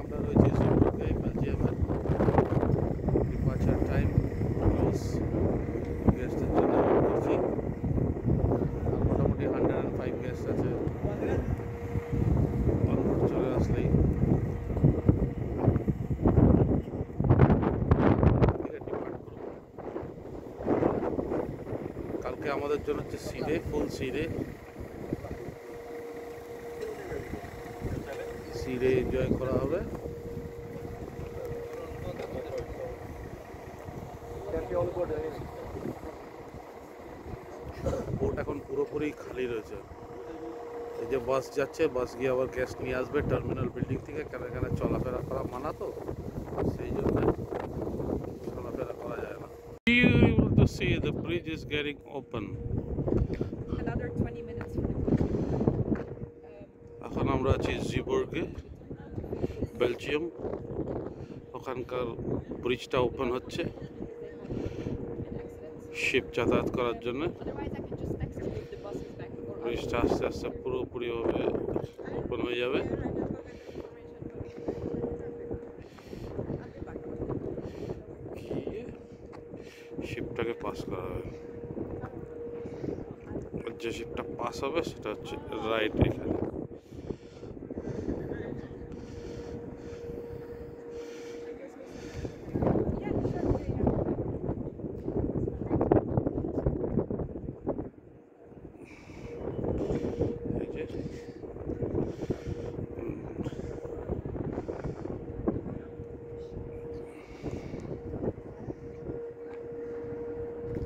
আমরা রয়েছি জিম্বাবুয়ে বেলজিয়ামের। ডিপার্চার টাইম ক্লোজ, গেস্টের জন্য করছি। আর মোটামুটি 105 গেস্ট আছে, অলমোস্ট চলে আসলেই ডিপার্ট করব। কালকে আমাদের জন্য হচ্ছে সিডে, ফুল সিডে এনজয় করা হবে। বোট এখন পুরোপুরি খালি রয়েছে। এই যে বাস যাচ্ছে, বাস গিয়ে আবার গ্যাস নিয়ে আসবে টার্মিনাল বিল্ডিং থেকে, কেন এখানে চলাফেরা করা মানা তো, সেই জন্য চলাফেরা করা যায় না। Beautiful to see the bridge is getting open. Another 20 minutes. এখন আমরা আছি জিবোর্গে, বেলজিয়াম। ওখানকার ব্রিজটা ওপেন হচ্ছে শিপ যাতায়াত করার জন্য। ব্রিজটা আস্তে আস্তে পুরোপুরিভাবে ওপেন হয়ে যাবে। শিপটাকে পাস করা হবে, যে শিপটা পাস হবে সেটা হচ্ছে রাইট এখানে।